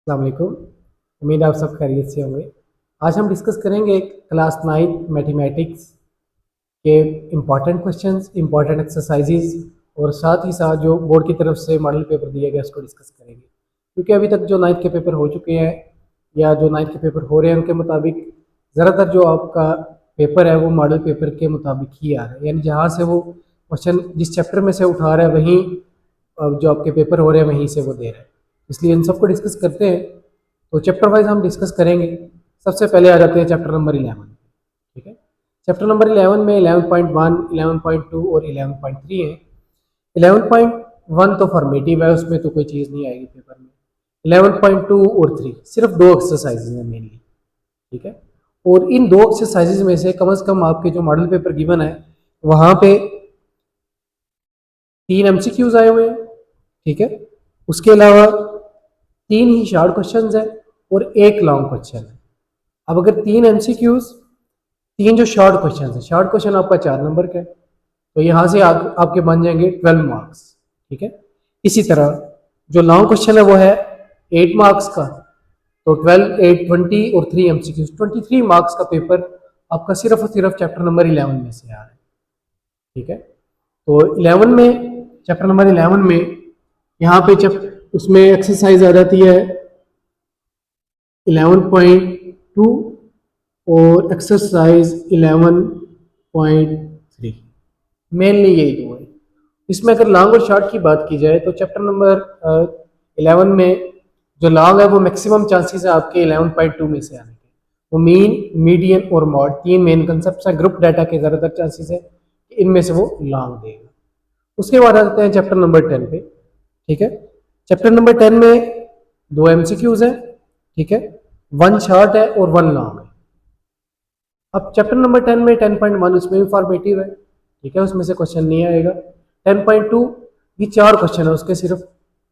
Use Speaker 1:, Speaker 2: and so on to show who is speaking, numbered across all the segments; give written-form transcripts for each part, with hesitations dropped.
Speaker 1: अस्सलाम वालेकुम। उम्मीद आप सब खैरियत से होंगे। आज हम डिस्कस करेंगे क्लास 9 मैथमेटिक्स के इम्पॉर्टेंट क्वेश्चंस, इम्पॉर्टेंट एक्सरसाइजेज और साथ ही साथ जो बोर्ड की तरफ से मॉडल पेपर दिया गया उसको डिस्कस करेंगे। क्योंकि अभी तक जो 9th के पेपर हो चुके हैं या जो 9th के पेपर हो रहे हैं उनके मुताबिक ज़्यादातर जो आपका पेपर है वो मॉडल पेपर के मुताबिक ही आ रहा है, यानी जहाँ से वो क्वेश्चन जिस चैप्टर में से उठा रहा है वहीं जो आपके पेपर हो रहे हैं वहीं से वो दे रहा है। इसलिए इन सबको डिस्कस करते हैं। तो चैप्टर वाइज हम डिस्कस करेंगे। सबसे पहले आ जाते हैं चैप्टर नंबर 11। ठीक है, चैप्टर नंबर 11 में 11.1, 11.2 और 11.3 है। 11.1 तो फॉर्मेटिव है, उसमें तो कोई चीज़ नहीं आएगी पेपर में। 11.2 और 3 सिर्फ दो एक्सरसाइजेज हैं मेनली। ठीक है, और इन दो एक्सरसाइजेज में से कम आपके जो मॉडल पेपर गिवन है वहाँ पे 3 MCQs आए हुए हैं। ठीक है, उसके अलावा 3 ही शॉर्ट क्वेश्चंस हैं और एक लॉन्ग क्वेश्चन है। अब अगर 3 MCQs, 3 जो शॉर्ट क्वेश्चन है, शॉर्ट क्वेश्चन आपका 4 नंबर का है, तो यहाँ से आपके बन जाएंगे 12 मार्क्स। ठीक है, इसी तरह जो लॉन्ग क्वेश्चन है वो है 8 मार्क्स का, तो 12, 8, 20 और 3 MCQs 23 मार्क्स का पेपर आपका सिर्फ और सिर्फ चैप्टर नंबर 11 में से आ रहा है। ठीक है, तो 11 में, चैप्टर नंबर 11 में यहाँ पे उसमें एक्सरसाइज आ जाती है 11.2 और एक्सरसाइज 11.3, मेनली यही दो है। इसमें अगर लॉन्ग और शॉर्ट की बात की जाए तो चैप्टर नंबर 11 में जो लॉन्ग है वो मैक्सिमम चांसेस है आपके 11.2 में से आने के। वो मीन, मीडियन और मॉड, 3 मेन कंसेप्ट हैं। ग्रुप डाटा के ज़्यादातर चांसेस है कि इनमें से वो लॉन्ग देगा। उसके बाद आते हैं चैप्टर नंबर 10 पे। ठीक है, चैप्टर नंबर 10 में 2 MCQs हैं। ठीक है, 1 शॉर्ट है और 1 लॉन्ग है। अब चैप्टर नंबर 10 में 10.1 उसमें भी फॉर्मेटिव है। ठीक है, उसमें से क्वेश्चन नहीं आएगा। 10.2 ये 4 क्वेश्चन है उसके सिर्फ।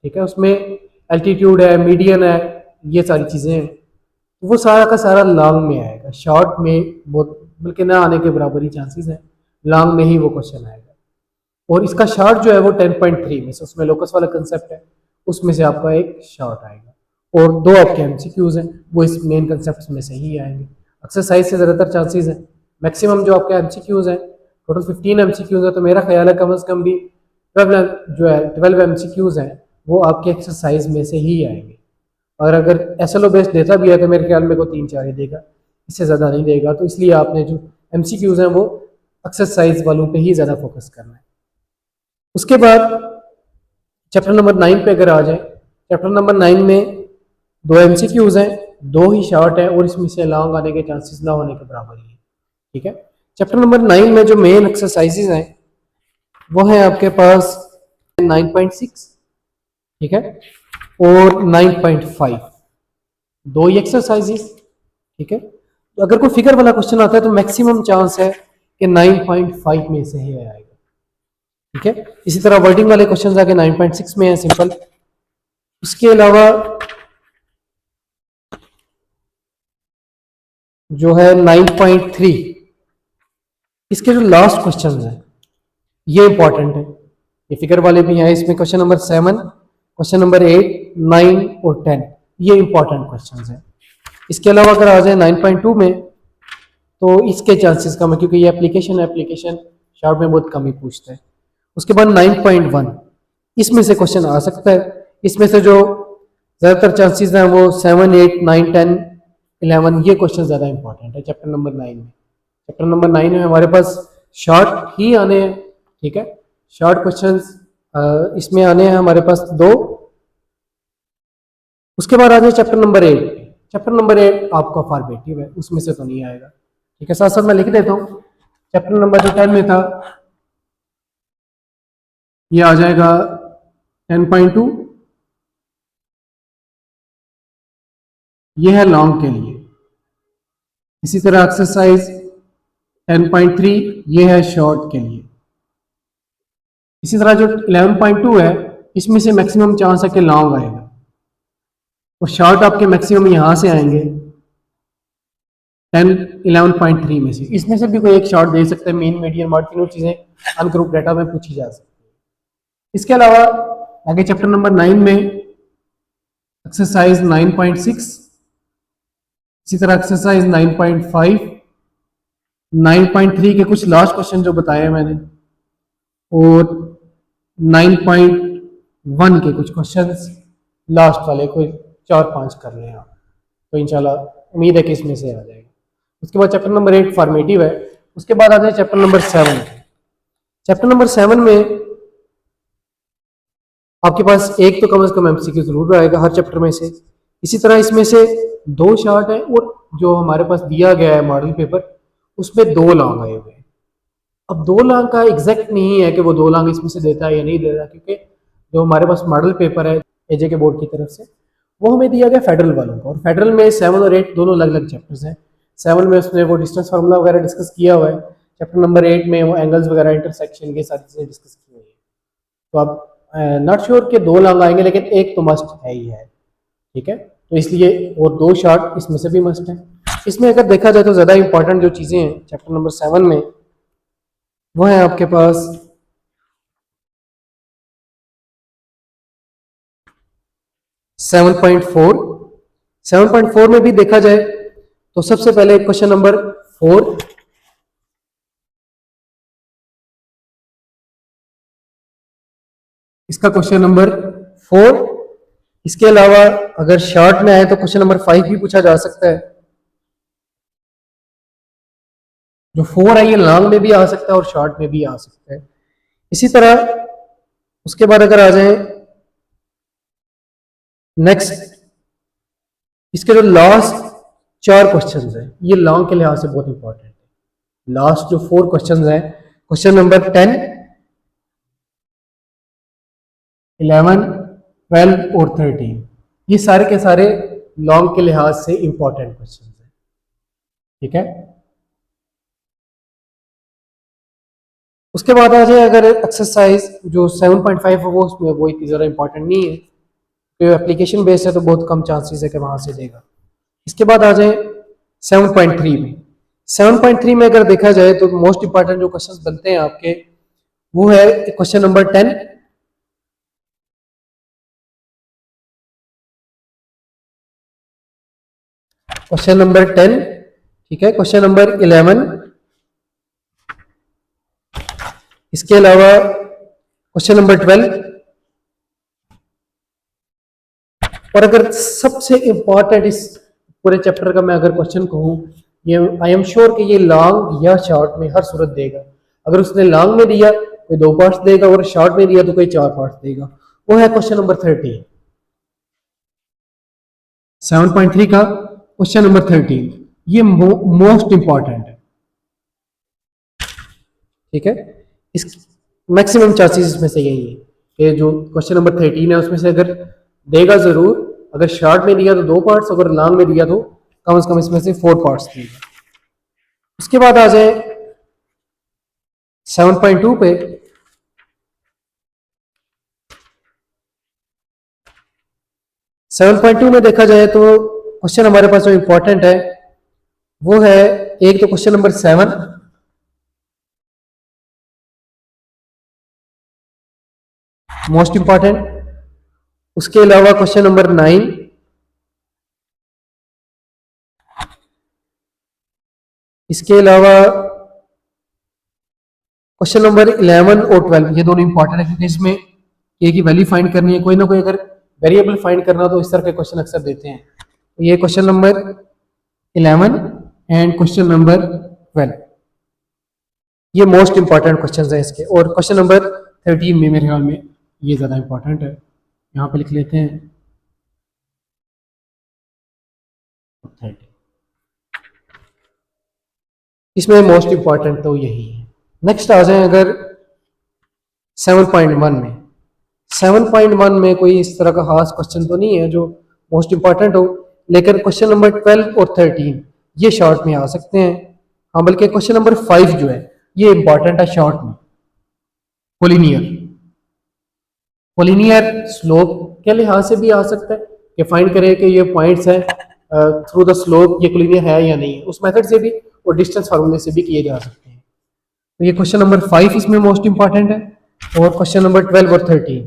Speaker 1: ठीक है, उसमें एल्टीट्यूड है, मीडियन है, ये सारी चीज़ें हैं। वो सारा का सारा लॉन्ग में आएगा, शॉर्ट में बहुत बल्कि ना आने के बराबर ही चांसेस है, लॉन्ग में ही वो क्वेश्चन आएगा। और इसका शॉर्ट जो है वो 10.3 में से, उसमें लोकस वाला कंसेप्ट है, उसमें से आपका एक शॉर्ट आएगा और 2 आपके MCQs हैं वो इस मेन कंसेप्ट में से ही आएंगे। एक्सरसाइज से ज़्यादातर चांसेस हैं। मैक्सिमम जो आपके MCQs हैं, टोटल 15 MCQs है, तो मेरा ख्याल है कम से कम भी 12 MCQs हैं वो आपके एक्सरसाइज में से ही आएंगे। और अगर SLO बेस्ड देता भी है तो मेरे ख्याल में को 3-4 ही देगा, इससे ज़्यादा नहीं देगा। तो इसलिए आपने जो MCQs हैं वो एक्सरसाइज वालों पे ही ज़्यादा फोकस करना है। उसके बाद चैप्टर नंबर 9 पे अगर आ जाए, चैप्टर नंबर 9 में 2 MCQs हैं, 2 ही शॉर्ट है और इसमें से लॉन्ग आने के चांसेस ना होने के बराबर ही है। ठीक है, चैप्टर नंबर 9 में जो मेन एक्सरसाइजेज हैं वो है आपके पास 9.6, ठीक है, और 9.5, 2 ही एक्सरसाइजेज। ठीक है, तो अगर कोई फिगर वाला क्वेश्चन आता है तो मैक्सिमम चांस है कि 9.5 में से ही आएगा। ठीक है, इसी तरह वर्डिंग वाले क्वेश्चन आके 9.6 में है, सिंपल। इसके अलावा जो है 9.3, इसके जो लास्ट क्वेश्चन हैं ये इंपॉर्टेंट है। ये फिगर वाले भी हैं, इसमें क्वेश्चन नंबर 7, क्वेश्चन नंबर 8, 9 और 10 ये इंपॉर्टेंट क्वेश्चन हैं। इसके अलावा अगर आ जाए 9.2 में तो इसके चांसेस कम है क्योंकि ये एप्लीकेशन है, एप्लीकेशन शॉर्ट में बहुत कम ही पूछता है। उसके बाद 9.1, इसमें से क्वेश्चन आ सकता है। इसमें से जो ज़्यादातर चांसेस हैं वो 7, 8, 9, 10, 11 ये क्वेश्चन ज़्यादा इंपॉर्टेंट है चैप्टर नंबर 9 में। चैप्टर नंबर 9 में हमारे पास शॉर्ट ही आने हैं। ठीक है, शॉर्ट क्वेश्चंस इसमें आने हैं हमारे पास 2। उसके बाद आ जाए चैप्टर नंबर 8। चैप्टर नंबर 8 आपका फॉर्मेटिव है, उसमें से तो नहीं आएगा। ठीक है, साथ साथ मैं लिख देता हूँ। चैप्टर नंबर जो 10 में था ये आ जाएगा 10.2, ये है लॉन्ग के लिए। इसी तरह एक्सरसाइज 10.3 ये है शॉर्ट के लिए। इसी तरह जो 11.2 है इसमें से मैक्सिमम चांस है कि लॉन्ग आएगा और शॉर्ट आपके मैक्सिमम यहाँ से आएंगे 10, 11.3 में से। इसमें से भी कोई एक शॉर्ट दे सकते हैं, मीन, मीडियन, मॉड, तीनों चीज़ें अनग्रुप डाटा में पूछी जा सकती है। इसके अलावा आगे चैप्टर नंबर 9 में एक्सरसाइज 9.6, इसी तरह एक्सरसाइज 9.5, 9.3 के कुछ लास्ट क्वेश्चन जो बताए मैंने, और 9.1 के कुछ क्वेश्चंस लास्ट वाले कोई 4-5 कर लें आप, तो इंशाल्लाह उम्मीद है कि इसमें से आ जाएगा। उसके बाद चैप्टर नंबर 8 फॉर्मेटिव है। उसके बाद आ जाए चैप्टर नंबर 7। चैप्टर नंबर 7 में आपके पास एक तो कम से कम एमसीक्यू जरूर आएगा हर चैप्टर में से। इसी तरह इसमें से 2 शार्ट है और जो हमारे पास दिया गया है मॉडल पेपर उसमें 2 लॉन्ग आए हुए हैं। अब 2 लॉन्ग का एग्जैक्ट नहीं है कि वो 2 लॉन्ग इसमें से देता है या नहीं देता, क्योंकि जो हमारे पास मॉडल पेपर है एजे के बोर्ड की तरफ से वो हमें दिया गया फेडरल वालों का, और फेडरल में 7 और 8 दोनों अलग अलग चैप्टर्स हैं। 7 में उसने वो डिस्टेंस फार्मूला वगैरह डिस्कस किया हुआ है, चैप्टर नंबर 8 में वो एंगल्स वगैरह इंटरसेक्शन की सारी चीज़ें डिस्कस की हुई है। तो आप नॉट श्योर के 2 लॉन्ग आएंगे, लेकिन एक तो मस्ट है ही है, ठीक है। तो इसलिए और 2 शार्ट इसमें से भी मस्ट है। इसमें अगर देखा जाए तो ज़्यादा इंपॉर्टेंट जो चीज़ें हैं चैप्टर नंबर 7 में वो है आपके पास 7.4। 7.4 में भी देखा जाए तो सबसे पहले क्वेश्चन नंबर 4, इसका क्वेश्चन नंबर 4। इसके अलावा अगर शॉर्ट में आए तो क्वेश्चन नंबर 5 भी पूछा जा सकता है। जो 4 है ये लॉन्ग में भी आ सकता है और शॉर्ट में भी आ सकता है। इसी तरह उसके बाद अगर आ जाए नेक्स्ट, इसके जो लास्ट 4 क्वेश्चंस हैं ये लॉन्ग के लिहाज से बहुत इंपॉर्टेंट है। लास्ट जो 4 क्वेश्चंस हैं, क्वेश्चन नंबर 10, 11, 12 और 13, ये सारे के सारे लॉन्ग के लिहाज से इंपॉर्टेंट क्वेश्चन हैं, ठीक है। उसके बाद आ जाए अगर एक्सरसाइज जो 7.5 है वो उसमें वो इतनी ज़्यादा इंपॉर्टेंट नहीं है, तो एप्लीकेशन बेस्ड है तो बहुत कम चांसेस है कि वहां से देगा। इसके बाद आ जाए 7.3 में। 7.3 में अगर देखा जाए तो मोस्ट इंपॉर्टेंट जो क्वेश्चंस बनते हैं आपके वो है क्वेश्चन नंबर 10, क्वेश्चन नंबर 10, ठीक है, क्वेश्चन नंबर 11, इसके अलावा क्वेश्चन नंबर 12, और अगर सबसे इंपॉर्टेंट इस पूरे चैप्टर का मैं अगर क्वेश्चन कहूँ, ये आई एम श्योर कि ये लॉन्ग या शॉर्ट में हर सूरत देगा। अगर उसने लॉन्ग में दिया कोई 2 पार्ट्स देगा और शॉर्ट में दिया तो कोई 4 पार्ट्स देगा। वो है क्वेश्चन नंबर 13, 7.3 का क्वेश्चन नंबर 13, ये मोस्ट इंपॉर्टेंट है, ठीक है। इस मैक्सिमम चांसेस इसमें से यही है कि जो क्वेश्चन नंबर 13 है उसमें से अगर देगा जरूर, अगर शॉर्ट में दिया तो 2 पार्ट्स, अगर लॉन्ग में दिया तो कम से कम इसमें से 4 पार्ट्स देगा। उसके बाद आ जाए 7.2 पे। 7.2 में देखा जाए तो क्वेश्चन हमारे पास जो इंपॉर्टेंट है वो है एक तो क्वेश्चन नंबर 7, मोस्ट इंपॉर्टेंट। उसके अलावा क्वेश्चन नंबर 9, इसके अलावा क्वेश्चन नंबर 11 और 12, ये दोनों इंपॉर्टेंट है क्योंकि इसमें ए की वैल्यू फाइंड करनी है। कोई ना कोई अगर वेरिएबल फाइंड करना हो तो इस तरह के क्वेश्चन अक्सर देते हैं। तो ये question number 11 and question number 12 ये मोस्ट इंपॉर्टेंट क्वेश्चन है इसके। और क्वेश्चन नंबर 13 में मेरे ख्याल में ये ज़्यादा इंपॉर्टेंट है, यहाँ पे लिख लेते हैं 30। इसमें मोस्ट इंपॉर्टेंट तो यही है। नेक्स्ट आ जाए अगर 7.1 में। 7.1 में कोई इस तरह का खास क्वेश्चन तो नहीं है जो मोस्ट इंपॉर्टेंट हो, लेकिन क्वेश्चन नंबर 12 और 13 ये शॉर्ट में आ सकते हैं। हाँ, बल्कि क्वेश्चन नंबर 5 जो है ये इंपॉर्टेंट है शॉर्ट में। पोलिनियर स्लोप के लिहाज से भी आ सकता है कि फाइंड करें कि ये पॉइंट्स हैं थ्रू द स्लोप ये कोलिनियर है या नहीं है, उस मेथड से भी और डिस्टेंस फार्मूले से भी किए जा सकते हैं। तो ये क्वेश्चन नंबर 5 इसमें मोस्ट इंपॉर्टेंट है, और क्वेश्चन नंबर 12 और 13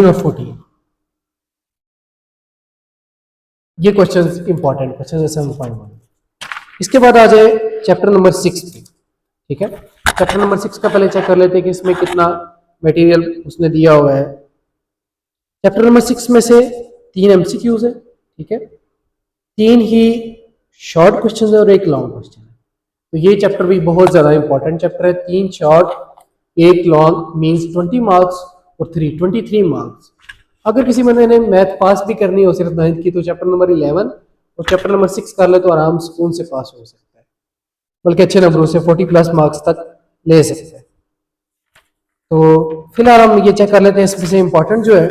Speaker 1: और 14 ये क्वेश्चन इंपॉर्टेंट क्वेश्चन है 7.1। इसके बाद आ जाए चैप्टर नंबर 6 पे। ठीक है, चैप्टर नंबर 6 का पहले चेक कर लेते हैं कि इसमें कितना मटेरियल उसने दिया हुआ है। चैप्टर नंबर 6 में से 3 एमसीक्यूज है। ठीक है, 3 ही शॉर्ट क्वेश्चन है और एक लॉन्ग क्वेश्चन है। तो ये चैप्टर भी बहुत ज़्यादा इंपॉर्टेंट चैप्टर है। 3 शॉर्ट एक लॉन्ग मीन्स 20 मार्क्स और 23 मार्क्स। अगर किसी बंदे ने मैथ पास भी करनी हो सिर्फ 9th की, तो चैप्टर नंबर 11 और चैप्टर नंबर 6 कर ले तो आराम सुकून से पास हो सकता है, बल्कि अच्छे नंबरों से 40+ मार्क्स तक ले सकते हैं। तो फिलहाल हम ये चेक कर लेते हैं इसमें से इंपॉर्टेंट जो है।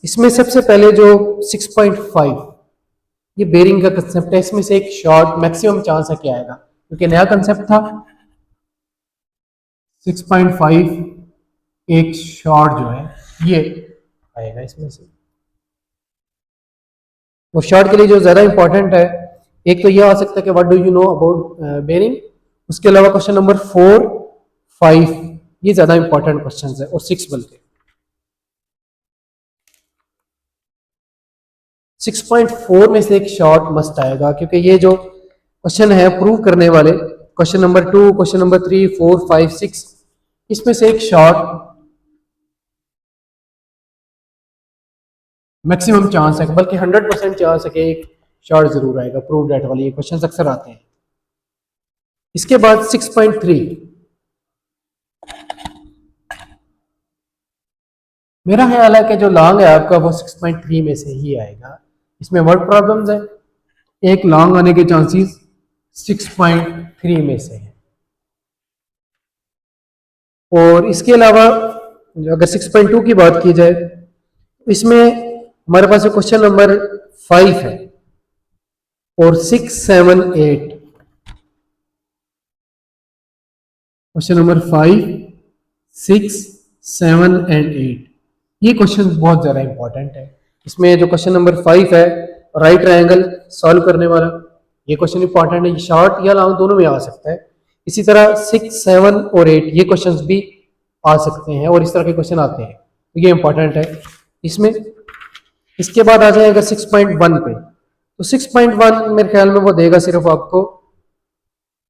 Speaker 1: इसमें सबसे पहले जो 6.5 ये बेरिंग का कंसेप्ट है। इसमें से एक शॉर्ट मैक्सिमम चांस है कि आएगा, क्योंकि नया कंसेप्ट था। 6.5 एक शॉर्ट जो है ये आएगा इसमें से। वो शॉर्ट के लिए जो ज्यादा इंपॉर्टेंट है, एक तो ये आ सकता है कि what do you know about bearing. उसके अलावा क्वेश्चन नंबर 4, 5 ये ज्यादा इंपॉर्टेंट क्वेश्चन है, और 6 बल्कि 6.4 में से एक शॉर्ट मस्ट आएगा, क्योंकि ये जो क्वेश्चन है प्रूव करने वाले, क्वेश्चन नंबर 2, क्वेश्चन नंबर 3, 4, 5, 6, इसमें से एक शॉर्ट मैक्सिमम चांस है, बल्कि 100% चांस है कि एक शॉर्ट जरूर आएगा। प्रूव डेट वाली ये क्वेश्चन अक्सर आते हैं। इसके बाद 6.3 मेरा ख्याल है कि जो लॉन्ग है आपका वो 6.3 में से ही आएगा। इसमें वर्ड प्रॉब्लम्स है, एक लॉन्ग आने के चांसेस 6.3 में से है। और इसके अलावा अगर 6.2 की बात की जाए, इसमें हमारे पास क्वेश्चन नंबर 5 है और 6, 7, 8। क्वेश्चन नंबर 5, 6, 7 एंड 8 ये क्वेश्चन बहुत ज़्यादा इंपॉर्टेंट है। इसमें जो क्वेश्चन नंबर 5 है राइट ट्रायंगल सॉल्व करने वाला, ये क्वेश्चन इंपॉर्टेंट है। ये शॉर्ट या लॉन्ग दोनों में आ सकता है। इसी तरह 6, 7 और 8 ये क्वेश्चंस भी आ सकते हैं और इस तरह के क्वेश्चन आते हैं, तो ये इंपॉर्टेंट है इसमें। इसके बाद आ जाए अगर 6.1 पे, तो 6.1 मेरे ख्याल में वो देगा सिर्फ आपको,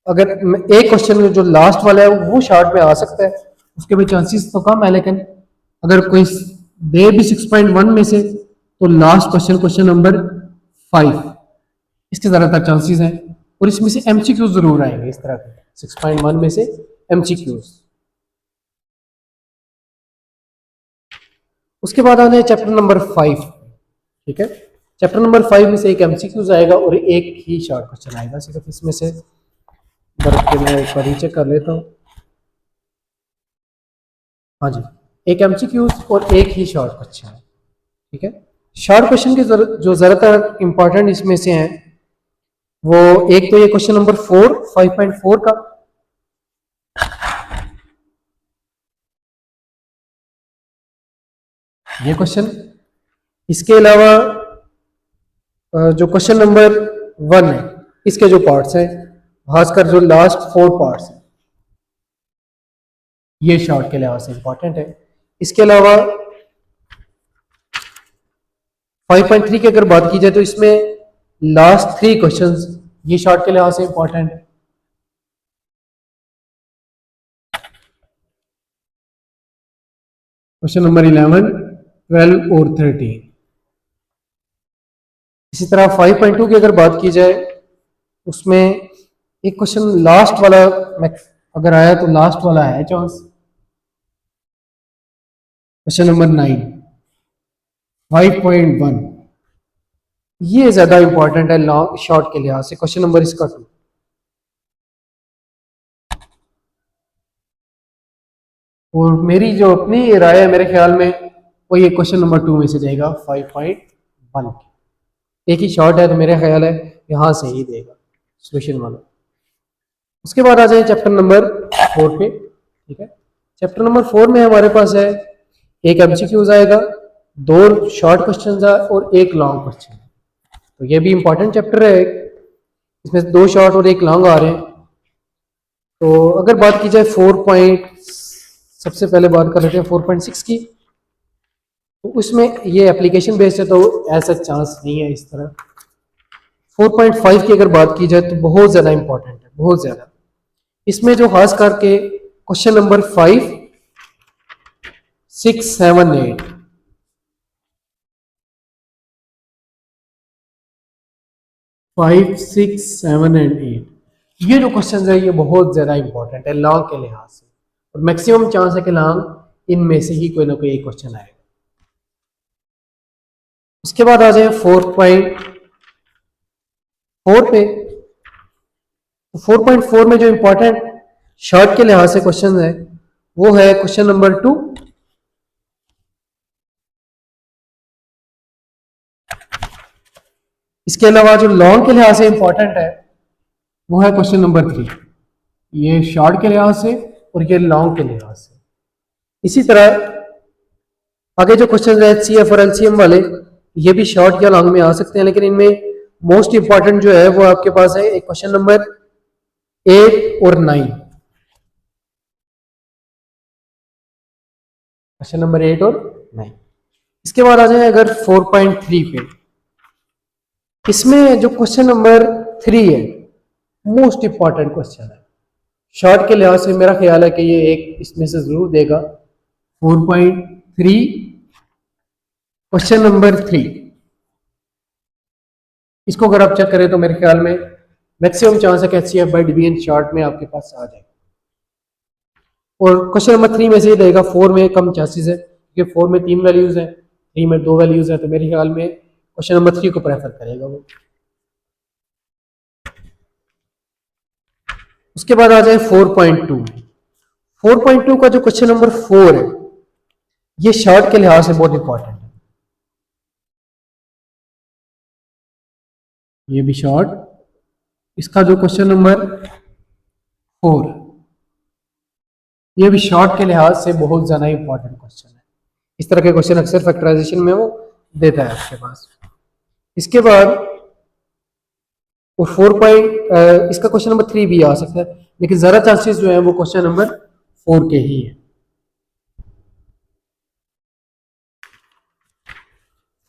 Speaker 1: अगर एक क्वेश्चन जो लास्ट वाला है वो शॉर्ट में आ सकता है, उसके भी चांसेस तो कम है। लेकिन अगर कोई दे भी 6.1 में से, तो लास्ट क्वेश्चन, क्वेश्चन नंबर 5, इसके ज़्यादातर चांसेस हैं। और इसमें से एमसीक्यूज जरूर आएंगे इस तरह के 6.1 में से एमसीक्यूज। उसके बाद आ जाए चैप्टर नंबर 5। ठीक है, चैप्टर नंबर 5 में से एक एमसीक्यूज आएगा और एक ही शॉर्ट क्वेश्चन आएगा सिर्फ इसमें से। बल्कि मैं एक बार चेक कर लेता हूँ। हाँ जी, एक एमसीक्यूज और एक ही शॉर्ट क्वेश्चन है। ठीक है, शॉर्ट क्वेश्चन के जो ज़्यादातर इंपॉर्टेंट इसमें से हैं, वो एक तो ये क्वेश्चन नंबर 4, 5.4 का, ये क्वेश्चन। इसके अलावा जो क्वेश्चन नंबर 1 है, इसके जो पार्ट्स हैं, खासकर जो लास्ट 4 पार्ट्स हैं, ये शॉर्ट के लिहाज से इंपॉर्टेंट है। इसके अलावा 5.3 की अगर बात की जाए, तो इसमें लास्ट 3 क्वेश्चंस ये शॉर्ट के लिहाज से इंपॉर्टेंट है। क्वेश्चन नंबर 11, 12 और 13। इसी तरह 5.2 की अगर बात की जाए, उसमें एक क्वेश्चन लास्ट वाला अगर आया तो लास्ट वाला है चांस। क्वेश्चन नंबर 9, 5.1 ये ज्यादा इंपॉर्टेंट है लॉन्ग शॉर्ट के लिहाज से। क्वेश्चन नंबर इसका 2। और मेरी जो अपनी राय है, मेरे ख्याल में वो ये क्वेश्चन नंबर 2 में से देगा 5.1। एक ही शॉर्ट है तो मेरा ख्याल है यहां से ही देगा सोल्यूशन वाला। उसके बाद आ जाए चैप्टर नंबर 4 पे। ठीक है, चैप्टर नंबर 4 में हमारे पास है एक एमसीक्यूज आएगा, 2 शॉर्ट क्वेश्चन और एक लॉन्ग क्वेश्चन। तो ये भी इंपॉर्टेंट चैप्टर है, इसमें 2 शॉर्ट और एक लॉन्ग आ रहे हैं। तो अगर बात की जाए सबसे पहले बात कर लेते हैं 4.6 की। तो उसमें ये एप्लीकेशन बेस्ड है तो ऐसा चांस नहीं है इस तरह। 4.5 की अगर बात की जाए तो बहुत ज़्यादा इंपॉर्टेंट है, बहुत ज़्यादा। इसमें जो खास करके क्वेश्चन नंबर 5, 6, 7, 8, 5, 6, 7 एंड 8, ये जो क्वेश्चन है ये बहुत ज़्यादा इंपॉर्टेंट है लॉन्ग के लिहाज से, और मैक्सिमम चांस है कि लॉन्ग इनमें से ही कोई ना कोई एक क्वेश्चन आएगा। उसके बाद आ जाए 4.4 पे। तो 4.4 में जो इंपॉर्टेंट शॉर्ट के लिहाज से क्वेश्चन है वो है क्वेश्चन नंबर 2। इसके अलावा जो लॉन्ग के लिहाज से इंपॉर्टेंट है वो है क्वेश्चन नंबर 3। ये शॉर्ट के लिहाज से और ये लॉन्ग के लिहाज से। इसी तरह आगे जो क्वेश्चन है HCF और LCM वाले, ये भी शॉर्ट या लॉन्ग में आ सकते हैं, लेकिन इनमें मोस्ट इंपॉर्टेंट जो है वो आपके पास है एक क्वेश्चन नंबर 8 और 9। क्वेश्चन नंबर 8 और 9। इसके बाद आ जाए अगर 4.3 पे। इसमें जो क्वेश्चन नंबर 3 है मोस्ट इंपॉर्टेंट क्वेश्चन है शॉर्ट के लिहाज से। मेरा ख्याल है कि ये एक इसमें से जरूर देगा। 4.3 क्वेश्चन नंबर 3, इसको अगर आप चेक करें तो मेरे ख्याल में मैक्सिमम चांस है कि HCF बाई डिवीजन शॉर्ट में आपके पास आ जाए। और क्वेश्चन नंबर 3 में से ये देगा 4 में कम चांसेस है क्योंकि 4 में 3 वैल्यूज हैं, 3 में 2 वैल्यूज हैं, तो मेरे ख्याल में क्वेश्चन नंबर 3 को प्रेफर करेगा वो। उसके बाद आ जाए 4.2। 4.2 का जो क्वेश्चन नंबर 4 है ये शॉर्ट के लिहाज से बहुत इंपॉर्टेंट है। ये भी शॉर्ट, इसका जो क्वेश्चन नंबर 4 ये भी शॉर्ट के लिहाज से बहुत ज्यादा इंपॉर्टेंट क्वेश्चन है। इस तरह के क्वेश्चन अक्सर फैक्टराइजेशन में वो देता है आपके पास। इसके बाद वो 4 इसका क्वेश्चन नंबर 3 भी आ सकता है, लेकिन ज़्यादा चांसेस जो है वो क्वेश्चन नंबर 4 के ही है।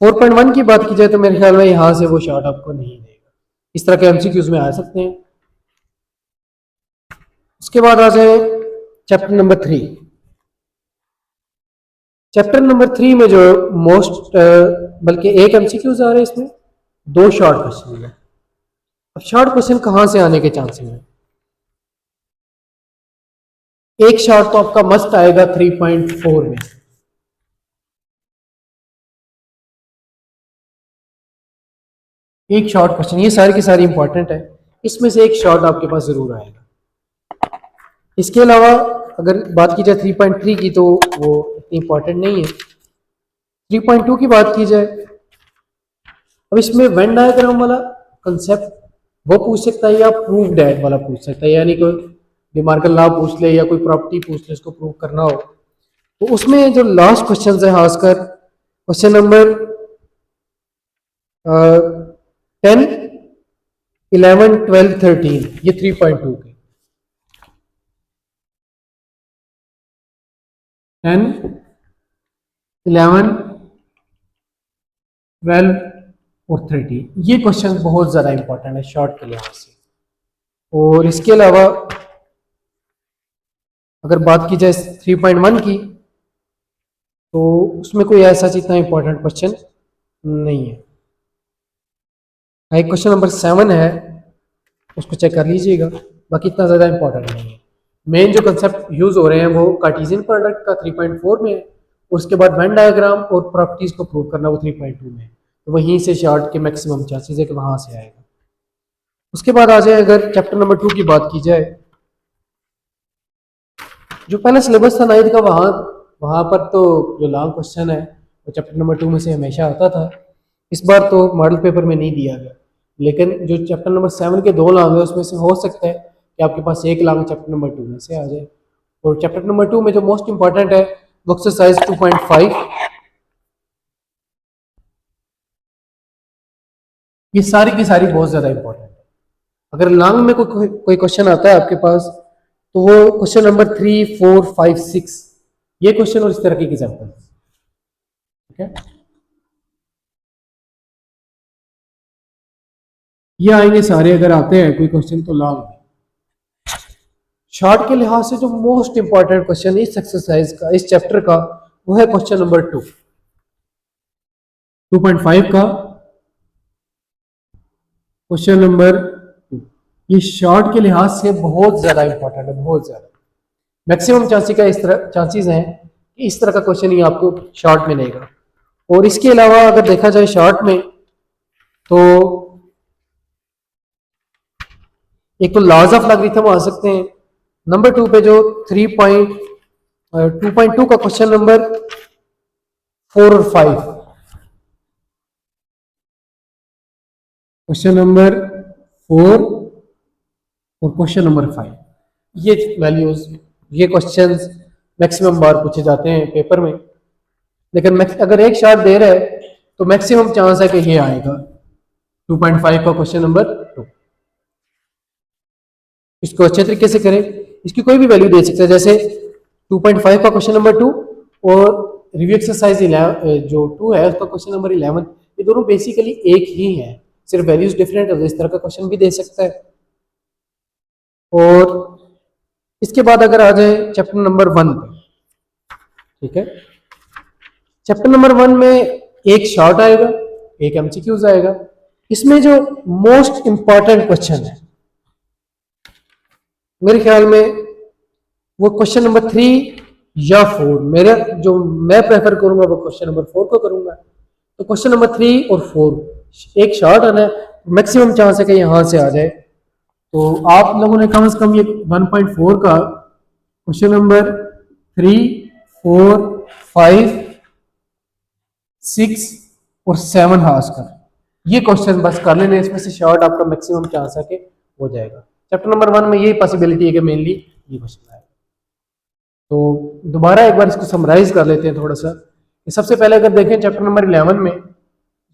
Speaker 1: 4.1 की बात की जाए तो मेरे ख्याल में यहां से वो शॉर्ट आपको नहीं देगा। इस तरह के एमसीक्यूज में आ सकते हैं। उसके बाद आ जाए चैप्टर नंबर 3। चैप्टर नंबर 3 में जो मोस्ट बल्कि एक एमसीक्यूज आ रहे हैं, इसमें 2 शॉर्ट क्वेश्चन है। अब शॉर्ट क्वेश्चन कहां से आने के चांसेस हैं? एक शॉर्ट तो आपका मस्ट आएगा 3.4 में। एक शॉर्ट क्वेश्चन, ये सारी की सारी इंपॉर्टेंट है, इसमें से एक शॉर्ट आपके पास जरूर आएगा। इसके अलावा अगर बात की जाए 3.3 की तो वो इतनी इंपॉर्टेंट नहीं है। 3.2 की बात की जाए, अब इसमें वेन डायग्राम वाला कंसेप्ट वो पूछ सकता है या प्रूफ डेट वाला पूछ सकता है, यानी कोई डिमार्कल लॉ पूछ ले या कोई प्रॉपर्टी पूछ ले, उसको प्रूव करना हो तो उसमें जो लास्ट क्वेश्चन है खासकर क्वेश्चन नंबर 10, 11, 12, 13, ये 3.2 के 10, 11, 12 और 13, ये क्वेश्चन बहुत ज़्यादा इंपॉर्टेंट है शॉर्ट के लिहाज से। और इसके अलावा अगर बात की जाए 3.1 की तो उसमें कोई ऐसा इतना इंपॉर्टेंट क्वेश्चन नहीं है। एक क्वेश्चन नंबर 7 है, उसको चेक कर लीजिएगा, बाकी इतना ज़्यादा इंपॉर्टेंट नहीं है। मेन जो कंसेप्ट यूज़ हो रहे हैं वो कार्टेशियन प्रोडक्ट का 3.4 में है, उसके बाद वेन डायग्राम और प्रॉपर्टीज को प्रूव करना वो 3.2 में है, तो वहीं से शॉर्ट के मैक्सिमम चांसेस है कि वहां से आएगा। उसके बाद आ जाए अगर चैप्टर नंबर 2 की बात की जाए, जो पहला सिलेबस था 9th का, वहां पर तो जो लॉन्ग क्वेश्चन है वो चैप्टर नंबर 2 में से हमेशा आता था। इस बार तो मॉडल पेपर में नहीं दिया गया, लेकिन जो चैप्टर नंबर 7 के 2 लॉन्ग है उसमें से हो सकता है कि आपके पास एक लॉन्ग चैप्टर नंबर 2 में से आ जाए। और चैप्टर नंबर 2 में जो मोस्ट इंपॉर्टेंट है वो एक्सरसाइज 2.5, ये सारी की सारी बहुत ज्यादा इंपॉर्टेंट है। अगर लॉन्ग में कोई क्वेश्चन आता है आपके पास तो वो क्वेश्चन नंबर 3, 4, 5, 6, ये क्वेश्चन और इस तरह के एग्जाम्पल। ठीक है, ये आएंगे सारे, अगर आते हैं कोई क्वेश्चन तो लॉन्ग। शॉर्ट के लिहाज से जो मोस्ट इंपॉर्टेंट क्वेश्चन इस एक्सरसाइज का, इस चैप्टर का, वो है क्वेश्चन नंबर 2.5 का क्वेश्चन नंबर 2। ये शॉर्ट के लिहाज से बहुत ज्यादा इंपॉर्टेंट है, बहुत ज्यादा। मैक्सिमम चांसेस हैं कि इस तरह का क्वेश्चन ही आपको शॉर्ट मिलेगा। और इसके अलावा अगर देखा जाए शॉर्ट में, तो एक तो लॉज ऑफ लॉगरिथम आ सकते हैं। नंबर 2 पे जो 2.2 का क्वेश्चन नंबर 4 और 5, क्वेश्चन नंबर 4 और क्वेश्चन नंबर 5, ये वैल्यूज, ये क्वेश्चंस मैक्सिमम बार पूछे जाते हैं पेपर में। लेकिन अगर एक शॉर्ट दे रहा है तो मैक्सिमम चांस है कि ये आएगा 2.5 का क्वेश्चन नंबर 2। इसको अच्छे तरीके से करें, इसकी कोई भी वैल्यू दे सकते हैं, जैसे 2.5 का क्वेश्चन नंबर 2 और रिव्यू एक्सरसाइज 11 जो 2 है उसका क्वेश्चन नंबर 11, ये दोनों बेसिकली एक ही है, सिर्फ वैल्यूज डिफरेंट है। इस तरह का क्वेश्चन भी दे सकता है। और इसके बाद अगर आ जाए चैप्टर नंबर 1 पे, ठीक है, चैप्टर नंबर 1 में एक शॉर्ट आएगा, एक एमसीक्यूज आएगा। इसमें जो मोस्ट इंपॉर्टेंट क्वेश्चन है मेरे ख्याल में वो क्वेश्चन नंबर 3 या 4, मेरे जो मैं प्रेफर करूंगा वो क्वेश्चन नंबर 4 को करूंगा। तो क्वेश्चन नंबर 3 और 4 एक शॉर्ट आना है, मैक्सिमम चांस है कि यहां से आ जाए। तो आप लोगों ने कम से कम ये 1.4 का क्वेश्चन नंबर 3, 4, 5, 6 और 7 हास कर, ये क्वेश्चन बस कर लेने, इसमें से शॉर्ट आपका मैक्सिमम चांस है कि हो जाएगा। चैप्टर नंबर 1 में यही पॉसिबिलिटी है कि मेनली ये क्वेश्चन आएगा। तो दोबारा एक बार इसको समराइज कर लेते हैं थोड़ा सा। सबसे पहले अगर देखें चैप्टर नंबर 11 में,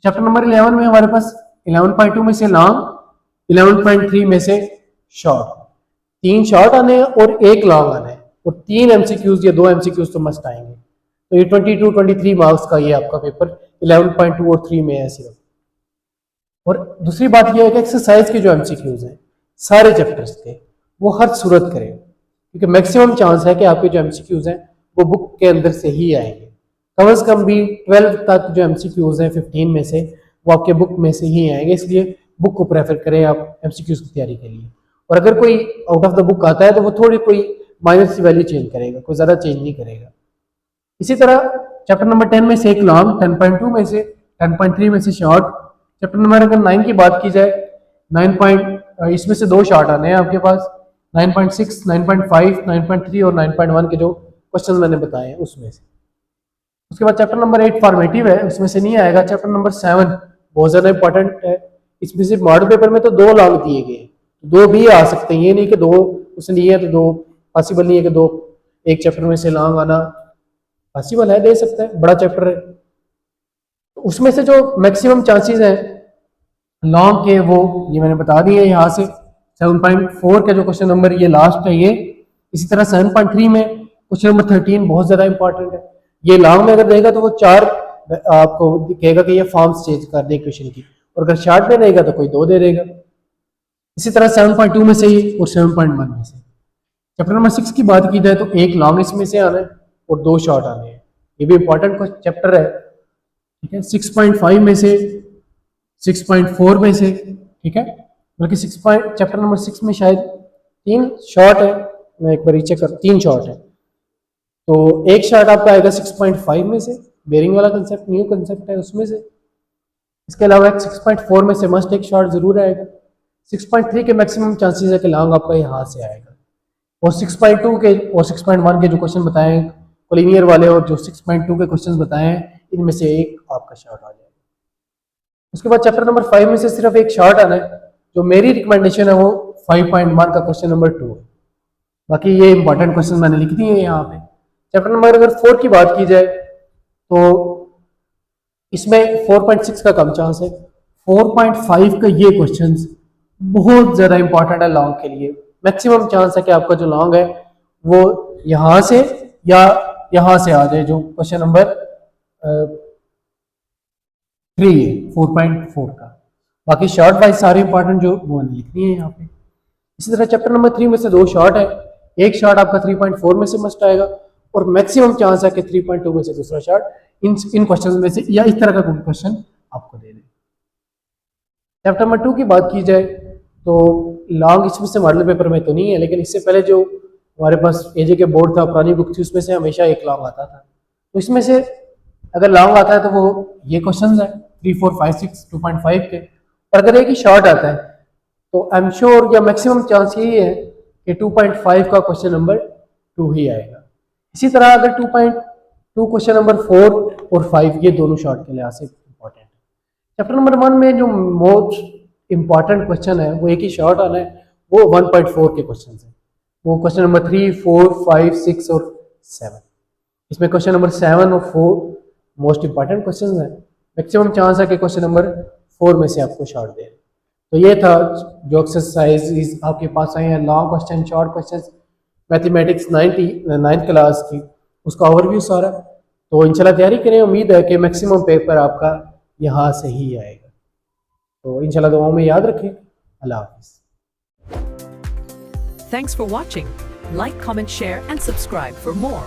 Speaker 1: चैप्टर नंबर 11 में हमारे पास 11.2 में से लॉन्ग, 11.3 में से शॉर्ट, 3 शॉर्ट आने हैं और एक लॉन्ग आना है, और 3 एमसीक्यूज या 2 एमसीक्यूज तो मस्ट आएंगे। तो ये 22-23 मार्क्स का ये आपका पेपर 11.2 और 3 में है सिर्फ। और दूसरी बात यह है कि एक्सरसाइज के जो एमसीक्यूज हैं सारे चैप्टर्स के, वो हर सूरत करें, क्योंकि मैक्सिमम चांस है कि आपके जो एमसीक्यूज हैं वो बुक के अंदर से ही आएंगे। कम से कम भी 12 तक जो एमसीक्यूज हैं 15 में से, वो आपके बुक में से ही आएंगे। इसलिए बुक को प्रेफर करें आप एमसीक्यूज की तैयारी के लिए। और अगर कोई आउट ऑफ द बुक आता है तो वो थोड़ी कोई माइनर सी वैल्यू चेंज करेगा, कोई ज़्यादा चेंज नहीं करेगा। इसी तरह चैप्टर नंबर 10 में से एक लॉन्ग, 10.2 में से, 10.3 में से शॉर्ट। चैप्टर नंबर अगर 9 की बात की जाए, 9 इसमें से 2 शॉर्ट आने हैं आपके पास, 9.6, 9.5, 9.3 और 9.1 के जो क्वेश्चन मैंने बताए हैं उसमें से। उसके बाद चैप्टर नंबर 8 फॉर्मेटिव है, उसमें से नहीं आएगा। चैप्टर नंबर 7 बहुत ज़्यादा इंपॉर्टेंट है, इसमें सिर्फ मॉडल पेपर में तो 2 लॉन्ग दिए गए हैं, 2 भी आ सकते हैं, ये नहीं कि 2 उसने लिए तो 2 पॉसिबल नहीं है कि 2 एक चैप्टर में से लॉन्ग आना पॉसिबल है, दे सकता है, बड़ा चैप्टर है। तो उसमें से जो मैक्सिमम चांसेस हैं लॉन्ग के, वो ये मैंने बता दिए यहाँ से। 7.4 का जो क्वेश्चन नंबर ये लास्ट है ये। इसी तरह 7.3 में क्वेश्चन नंबर 13 बहुत ज़्यादा इंपॉर्टेंट है। ये लॉन्ग में अगर रहेगा तो वो 4 आपको कहेगा कि ये फॉर्म्स चेंज कर दे क्वेश्चन की, और अगर शॉर्ट में रहेगा तो कोई 2 दे देगा। इसी तरह 7.2 में से ही और 7.1 में से। चैप्टर नंबर 6 की बात की जाए तो एक लॉन्ग इसमें से आना है और 2 शॉर्ट आने हैं, ये भी इंपॉर्टेंट चैप्टर है, ठीक है। 6.5 में से, 6.4 में से, ठीक है, बल्कि चैप्टर नंबर 6 में शायद 3 शॉर्ट है, मैं एक बार चेक कर, 3 शॉर्ट है। तो एक शॉर्ट आपका आएगा 6.5 में से, बेरिंग वाला कंसेप्ट न्यू कंसेप्ट है उसमें से। इसके अलावा 6.4 में से मस्ट एक शॉर्ट जरूर आएगा। 6.3 के मैक्सिमम चांसेस है कि लॉन्ग आपका यहाँ से आएगा। और 6.2 के और 6.1 के जो क्वेश्चन बताए हैं कोलिनियर वाले, और जो 6.2 के क्वेश्चन बताए हैं, इनमें से एक आपका शॉर्ट आ जाएगा। उसके बाद चैप्टर नंबर 5 में से सिर्फ एक शॉर्ट आना है, जो मेरी रिकमेंडेशन है वो 5.1 का क्वेश्चन नंबर 2 है। बाकी ये इंपॉर्टेंट क्वेश्चन मैंने लिख दिए हैं यहाँ पे। चैप्टर नंबर अगर 4 की बात की जाए तो इसमें 4.6 का कम चांस है। 4.5 का ये क्वेश्चन बहुत ज़्यादा इंपॉर्टेंट है लॉन्ग के लिए। मैक्सिमम चांस है कि आपका जो लॉन्ग है वो यहाँ से या यहाँ से आ जाए, जो क्वेश्चन नंबर 3 है 4.4 का। बाकी शॉर्ट वाइज सारे इंपॉर्टेंट जो वो लिखनी है यहाँ पे। इसी तरह चैप्टर नंबर 3 में से 2 शॉर्ट है, एक शॉर्ट आपका 3.4 में से मस्ट आएगा और मैक्सिमम चांस है कि 3.2 में से दूसरा शॉर्ट इन क्वेश्चन में से या इस तरह का कोई क्वेश्चन आपको दे दे। चैप्टर नंबर 2 की बात की जाए तो लॉन्ग इसमें से मॉडल पेपर में तो नहीं है, लेकिन इससे पहले जो हमारे पास एजे के बोर्ड था, पुरानी बुक थी, उसमें से हमेशा एक लॉन्ग आता था। तो इसमें से अगर लॉन्ग आता है तो वो ये क्वेश्चन है 3, 4, 5, 6, 2.5 के, और अगर एक ही शॉर्ट आता है तो आई एम श्योर या मैक्सिमम चांस यही है कि 2.5 का क्वेश्चन नंबर 2 ही आएगा। इसी तरह अगर 2.2 क्वेश्चन नंबर 4 और 5 ये दोनों शॉर्ट के लिहाज से इंपॉर्टेंट है। चैप्टर नंबर 1 में जो मोस्ट इंपॉर्टेंट क्वेश्चन है वो एक ही शॉर्ट आना है, वो 1.4 के क्वेश्चन है। वो क्वेश्चन नंबर 3, 4, 5, 6 और 7। इसमें क्वेश्चन नंबर 7 और 4 मोस्ट इंपॉर्टेंट क्वेश्चन है। मैक्सिमम चांस है कि क्वेश्चन नंबर 4 में से आपको शॉर्ट दे। तो ये था जो एक्सरसाइज आपके पास आए हैं, long question, short question, mathematics 9th class की, उसका ओवरव्यू सारा। तो इंशाल्लाह तैयारी करें, उम्मीद है कि मैक्सिमम पेपर आपका यहाँ से ही आएगा। तो इंशाल्लाह दुआओं में याद रखें। अल्लाह हाफिज़।
Speaker 2: Thanks for watching. Like, comment, share and subscribe for more.